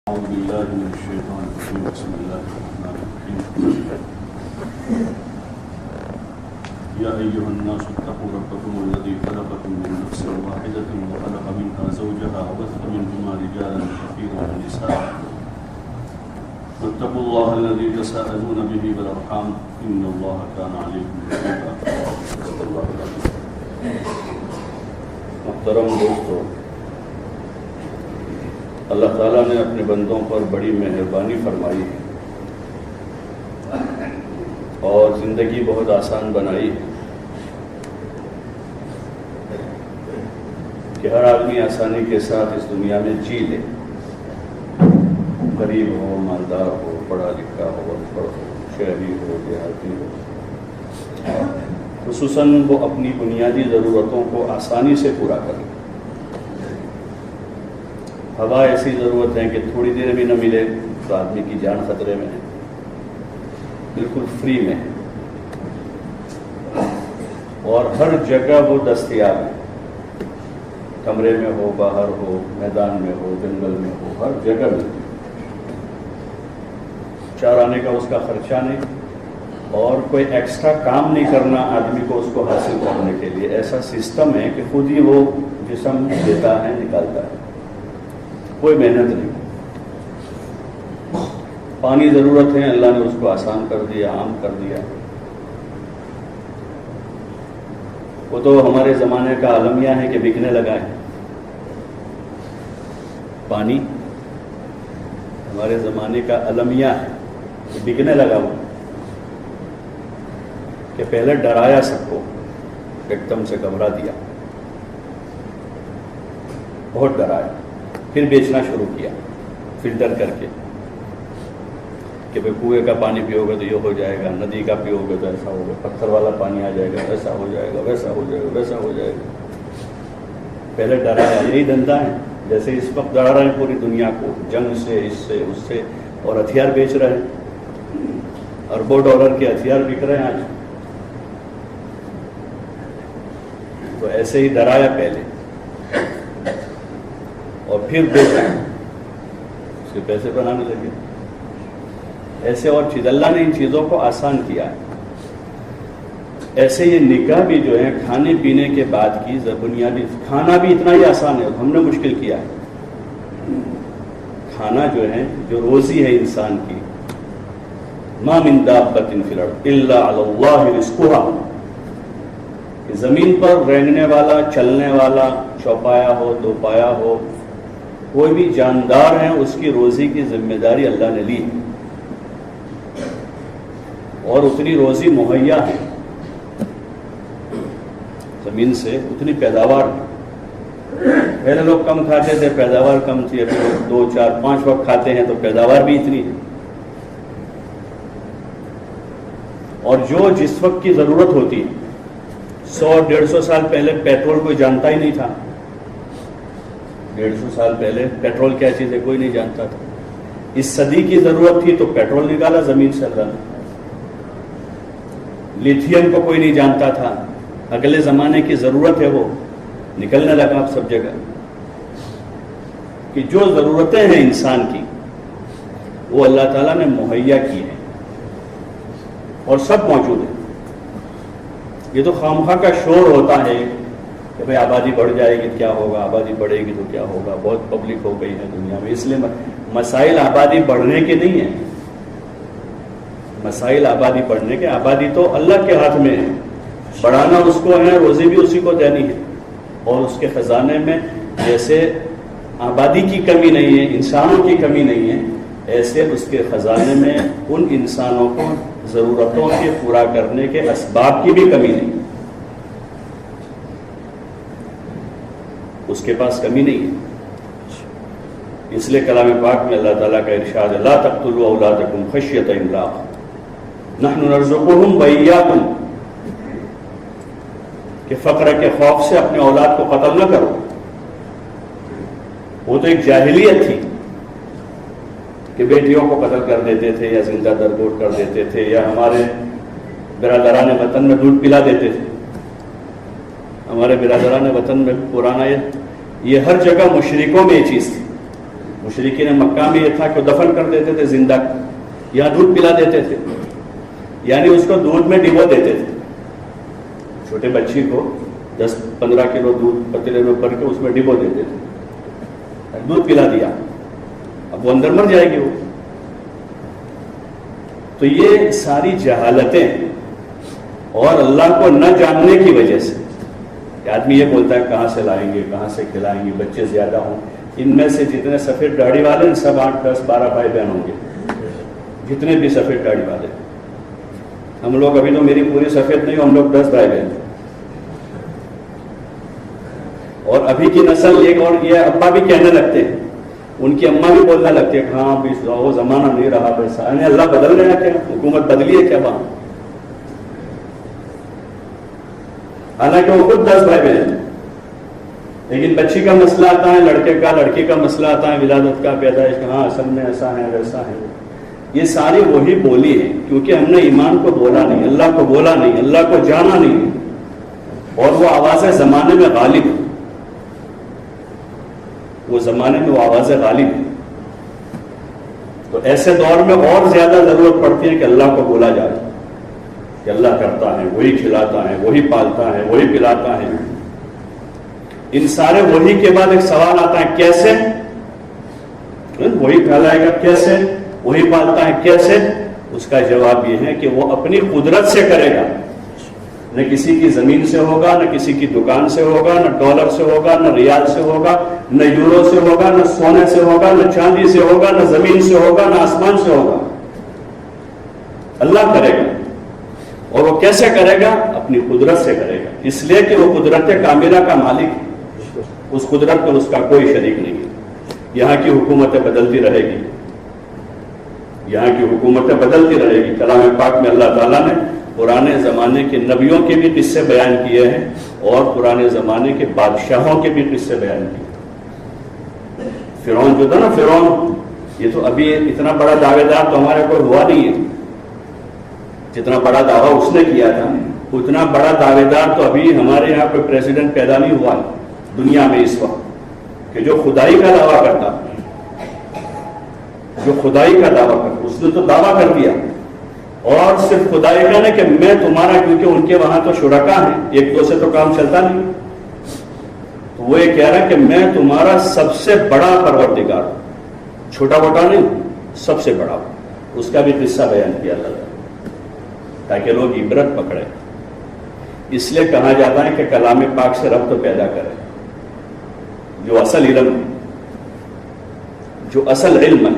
أعوذ بالله من الشيطان الرجيم بسم الله الرحمن الرحيم يا أيها الناس اتقوا ربكم الذي خلقكم من نفس واحدة وخلق منها زوجها وبث منهما رجالا كثيرا ونساء واتقوا الله الذي تساءلون به والأرحام إن الله كان عليكم رقيبا. محترم دوستو، اللہ تعالیٰ نے اپنے بندوں پر بڑی مہربانی فرمائی ہے اور زندگی بہت آسان بنائی ہے کہ ہر آدمی آسانی کے ساتھ اس دنیا میں جی لے، غریب ہو، مالدار ہو، پڑھا لکھا ہو، ان پڑھ ہو، شہری ہو، دیہاتی ہو، خصوصاً وہ اپنی بنیادی ضرورتوں کو آسانی سے پورا کرے۔ ہوا ایسی ضرورت ہے کہ تھوڑی دیر بھی نہ ملے تو آدمی کی جان خطرے میں ہے، بالکل فری میں ہے، اور ہر جگہ وہ دستیاب ہے، کمرے میں ہو، باہر ہو، میدان میں ہو، جنگل میں ہو، ہر جگہ میں چار آنے کا اس کا خرچہ نہیں اور کوئی ایکسٹرا کام نہیں کرنا آدمی کو اس کو حاصل کرنے کے لیے۔ ایسا سسٹم ہے کہ خود ہی وہ جسم دیتا ہے، نکالتا ہے، کوئی محنت نہیں۔ پانی ضرورت ہے، اللہ نے اس کو آسان کر دیا، عام کر دیا۔ وہ تو ہمارے زمانے کا المیہ ہے کہ بکنے لگا ہے۔ پانی ہمارے زمانے کا المیہ ہے کہ بکنے لگا وہ، کہ پہلے ڈرایا سب کو، ایک دم سے گھبرا دیا، بہت ڈرایا، پھر بیچنا شروع کیا فلٹر کر کے کہ بھئی کنویں کا پانی پیو گے تو یہ ہو جائے گا، ندی کا پیو گے تو ایسا ہوگا، پتھر والا پانی آ جائے گا، ایسا ہو جائے گا، ویسا ہو جائے گا، ویسا ہو جائے گا۔ پہلے ڈرایا، یہی دھندا ہے، جیسے اس وقت ڈرا رہے ہیں پوری دنیا کو جنگ سے، اس سے، اس سے، اور ہتھیار بیچ رہے ہیں، اربوں ڈالر کے ہتھیار بک رہے ہیں آج۔ تو ایسے ہی ڈرایا پہلے اور پھر بیچا، اس کے پیسے بنانے لگے، ایسے اور چیز۔ اللہ نے ان چیزوں کو آسان کیا ہے۔ ایسے یہ نکاح بھی جو ہے کھانے پینے کے بعد کی بنیادی، کھانا بھی اتنا ہی آسان ہے، ہم نے مشکل کیا ہے۔ کھانا جو ہے، جو روزی ہے انسان کی، ما من دابۃ فی الارض الا علی اللہ رزقها، زمین پر رینگنے والا، چلنے والا، چوپایا ہو، دو پایا ہو، کوئی بھی جاندار ہے، اس کی روزی کی ذمہ داری اللہ نے لی اور اتنی روزی مہیا ہے، زمین سے اتنی پیداوار ہے۔ پہلے لوگ کم کھاتے تھے، پیداوار کم تھی، ابھی لوگ 2، 4، 5 وقت کھاتے ہیں تو پیداوار بھی اتنی ہے، اور جو جس وقت کی ضرورت ہوتی ہے۔ 100-150 سال پہلے پیٹرول کوئی جانتا ہی نہیں تھا، 150 سال پہلے پیٹرول کیا چیز ہے کوئی نہیں جانتا تھا۔ اس صدی کی ضرورت تھی تو پیٹرول نکالا زمین سے اللہ نے۔ لیتھیم کو کوئی نہیں جانتا تھا، اگلے زمانے کی ضرورت ہے، وہ نکلنے لگا اب سب جگہ، کہ جو ضرورتیں ہیں انسان کی وہ اللہ تعالیٰ نے مہیا کی ہیں اور سب موجود ہیں۔ یہ تو خامخواہ کا شور ہوتا ہے کہ بھئی آبادی بڑھ جائے گی کیا ہوگا، آبادی بڑھے گی تو کیا ہوگا، بہت پبلک ہو گئی ہے دنیا میں، اس لیے مسائل آبادی بڑھنے کے نہیں ہیں، مسائل آبادی بڑھنے کے، آبادی تو اللہ کے ہاتھ میں ہے، بڑھانا اس کو ہے، روزی بھی اسی کو دینی ہے، اور اس کے خزانے میں جیسے آبادی کی کمی نہیں ہے، انسانوں کی کمی نہیں ہے، ایسے اس کے خزانے میں ان انسانوں کو ضرورتوں کے پورا کرنے کے اسباب کی بھی کمی نہیں، اس کے پاس کمی نہیں ہے۔ اس لیے کلام پاک میں اللہ تعالیٰ کا ارشاد ہے، لا تقتلوا اولادکم خشیۃ املاق نحن نرزقهم وإياکم، کہ فقر کے خوف سے اپنے اولاد کو قتل نہ کرو۔ وہ تو ایک جاہلیت تھی کہ بیٹیوں کو قتل کر دیتے تھے یا زندہ درگور کر دیتے تھے، یا ہمارے برادران وطن میں دودھ پلا دیتے تھے۔ ہمارے برادران وطن میں پرانا یہ ہر جگہ مشرکوں میں یہ چیز تھی، مشرکین مکہ میں یہ تھا کہ دفن کر دیتے تھے زندہ، یا دودھ پلا دیتے تھے، یعنی اس کو دودھ میں ڈبو دیتے تھے. چھوٹے بچی کو 10-15 کلو دودھ پتیلے میں بھر کے اس میں ڈبو دیتے تھے، دودھ پلا دیا، اب وہ اندر مر جائے گی وہ. تو یہ ساری جہالتیں اور اللہ کو نہ جاننے کی وجہ سے کہ آدمی یہ بولتا ہے کہاں سے لائیں گے، کہاں سے کھلائیں گے، بچے زیادہ ہوں. ان میں سے جتنے سفید داڑھی والے ہیں سب 8, 10, 12 بھائی بہن ہوں گے، جتنے بھی سفید داڑھی والے. ہم لوگ ابھی تو میری پوری سفید نہیں، ہم لوگ 10 بھائی بہن. اور ابھی کی نسل ایک اور یہ ابا بھی کہنے لگتے ہیں، ان کی اماں بھی بولنے لگتی ہے ہاں بھی وہ زمانہ نہیں رہا ویسا. یعنی اللہ بدل گیا کیا؟ حکومت بدلی ہے کیا وہاں؟ حالانکہ وہ خود 10 بھائی بہن، لیکن بچی کا مسئلہ آتا ہے، لڑکے کا، لڑکی کا مسئلہ آتا ہے، ولادت کا، پیدائش کا، ہاں اصل میں ایسا ہے ویسا ہے. یہ ساری وہی بولی ہے کیونکہ ہم نے ایمان کو بولا نہیں، اللہ کو بولا نہیں، اللہ کو جانا نہیں، اور وہ آواز زمانے میں غالب ہے. وہ زمانے میں وہ آواز غالب ہے. تو ایسے دور میں اور زیادہ ضرورت پڑتی ہے کہ اللہ کو بولا جائے کہ اللہ کرتا ہے، وہی کھلاتا ہے، وہی پالتا ہے، وہی پلاتا ہے. ان سارے وہی کے بعد ایک سوال آتا ہے کیسے؟ وہی کھلائے گا کیسے، وہی پالتا ہے کیسے؟ اس کا جواب یہ ہے کہ وہ اپنی قدرت سے کرے گا. نہ کسی کی زمین سے ہوگا، نہ کسی کی دکان سے ہوگا، نہ ڈالر سے ہوگا، نہ ریال سے ہوگا، نہ یورو سے ہوگا، نہ سونے سے ہوگا، نہ چاندی سے ہوگا، نہ زمین سے ہوگا، نہ آسمان سے ہوگا. اللہ کرے گا. اور وہ کیسے کرے گا؟ اپنی قدرت سے کرے گا، اس لیے کہ وہ قدرت کاملہ کا مالک ہے. اس قدرت پر اس کا کوئی شریک نہیں ہے. یہاں کی حکومتیں بدلتی رہے گی، یہاں کی حکومتیں بدلتی رہے گی. کلام پاک میں اللہ تعالیٰ نے پرانے زمانے کے نبیوں کے بھی قصے بیان کیے ہیں اور پرانے زمانے کے بادشاہوں کے بھی قصے بیان کیے. فرعون جو تھا نا، فرعون، یہ تو ابھی اتنا بڑا دعوے دار تو ہمارے کوئی ہوا نہیں ہے. جتنا بڑا دعویٰ اس نے کیا تھا اتنا بڑا دعوے دار تو ابھی ہمارے یہاں کوئی پریزیڈنٹ پیدا نہیں ہوا ہے دنیا میں اس وقت کہ جو خدائی کا دعویٰ کرتا، جو خدائی کا دعویٰ کرتا. اس نے تو دعویٰ کر دیا، اور صرف خدائی کا نہیں کہ میں تمہارا، کیونکہ ان کے وہاں تو شرکا ہیں، ایک دو سے تو کام چلتا نہیں. تو وہ یہ کہہ رہا ہے کہ میں تمہارا سب سے بڑا پروردگار ہوں، چھوٹا موٹا نہیں، سب سے بڑا. اس کا بھی قصہ بیان کیا اللہ تعالیٰ تاکہ لوگ عبرت پکڑے. اس لیے کہا جاتا ہے کہ کلام پاک سے ربط پیدا کرے. جو اصل علم ہے، جو اصل علم ہے،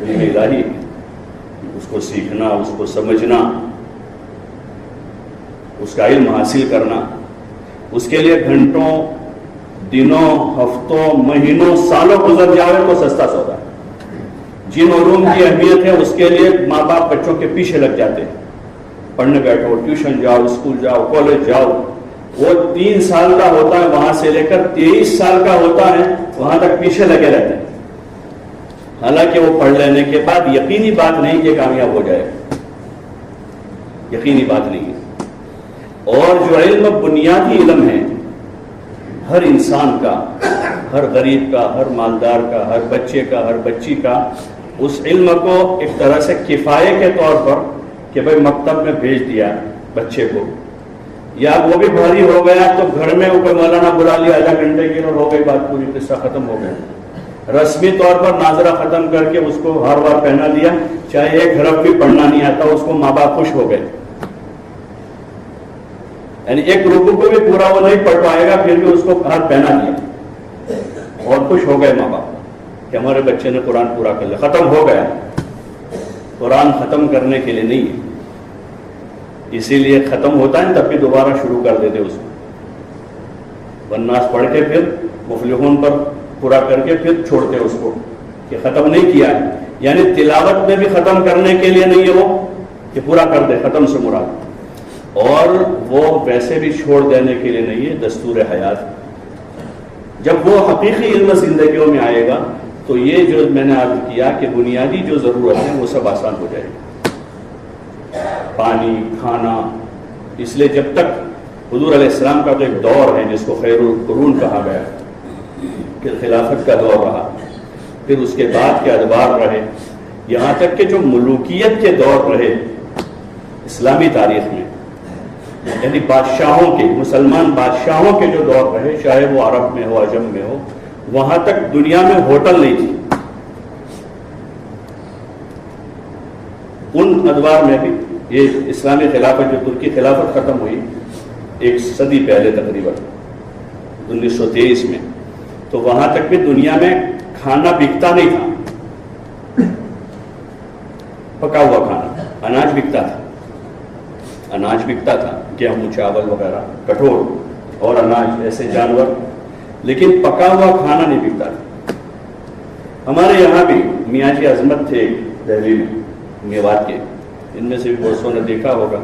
علم الہی ہے، اس کو سیکھنا، اس کو سمجھنا، اس کا علم حاصل کرنا، اس کے لیے گھنٹوں، دنوں، ہفتوں، مہینوں، سالوں گزر جائے تو سستا سودا ہے. جن علوم کی اہمیت ہے اس کے لیے ماں باپ بچوں کے پیچھے لگ جاتے ہیں. پڑھنے بیٹھو، ٹیوشن جاؤ، اسکول جاؤ، کالج جاؤ. وہ 3 سال کا ہوتا ہے، وہاں سے لے کر 23 سال کا ہوتا ہے، وہاں تک پیچھے لگے رہتے ہیں. حالانکہ وہ پڑھ لینے کے بعد یقینی بات نہیں کہ کامیاب ہو جائے، یقینی بات نہیں ہے. اور جو علم بنیادی علم ہے ہر انسان کا، ہر غریب کا، ہر مالدار کا، ہر بچے کا، ہر بچی کا، اس علم کو ایک طرح سے کفایے کے طور پر کہ بھائی مکتب میں بھیج دیا بچے کو، یا وہ بھی بھاری ہو گیا تو گھر میں کوئی مولانا بلا لیا، آدھا گھنٹے کی ہو گئی بات، پوری قصہ ختم ہو گیا. رسمی طور پر ناظرہ ختم کر کے اس کو ہار وار پہنا دیا، چاہے ایک حرف بھی پڑھنا نہیں آتا، اس کو ماں باپ خوش ہو گئے. یعنی ایک رکوع کو بھی پورا وہ نہیں پڑھ پائے گا، پھر بھی اس کو ہاتھ پہنا دیا اور خوش ہو گئے ماں باپ کہ ہمارے بچے نے قرآن پورا کر لیا. ختم ہو گیا. قرآن ختم کرنے کے لیے نہیں ہے، اسی لیے ختم ہوتا ہے تب بھی دوبارہ شروع کر دیتے اس کو. والناس پڑھ کے پھر مفلحون پر پورا کر کے پھر چھوڑتے اس کو کہ ختم نہیں کیا ہے. یعنی تلاوت میں بھی ختم کرنے کے لیے نہیں ہے وہ کہ پورا کر دے، ختم سے مراد. اور وہ ویسے بھی چھوڑ دینے کے لیے نہیں ہے، دستور حیات. جب وہ حقیقی علم زندگیوں میں آئے گا تو یہ جو میں نے عرض کیا کہ بنیادی جو ضرورت ہے وہ سب آسان ہو جائے گی. پانی، کھانا. اس لیے جب تک حضور علیہ السلام کا تو ایک دور ہے جس کو خیر القرون کہا گیا کہ خلافت کا دور رہا، پھر اس کے بعد کے ادوار رہے، یہاں تک کہ جو ملوکیت کے دور رہے اسلامی تاریخ میں، یعنی بادشاہوں کے، مسلمان بادشاہوں کے جو دور رہے، چاہے وہ عرب میں ہو عجم میں ہو، وہاں تک دنیا میں ہوٹل نہیں تھی. ان ادوار میں بھی یہ اسلامی خلافت، جو ترکی خلافت ختم ہوئی ایک صدی پہلے تقریباً 1923 میں، تو وہاں تک بھی دنیا میں کھانا بکتا نہیں تھا، پکا ہوا کھانا، اناج بکتا تھا، اناج بکتا تھا، گیہوں چاول وغیرہ، کٹھول اور اناج ایسے جانور، لیکن پکا ہوا کھانا نہیں بکتا تھا. ہمارے یہاں بھی میاں جی عظمت تھے دہلی میں، میوات کے، ان میں سے بھی بہت سو نے دیکھا ہوگا.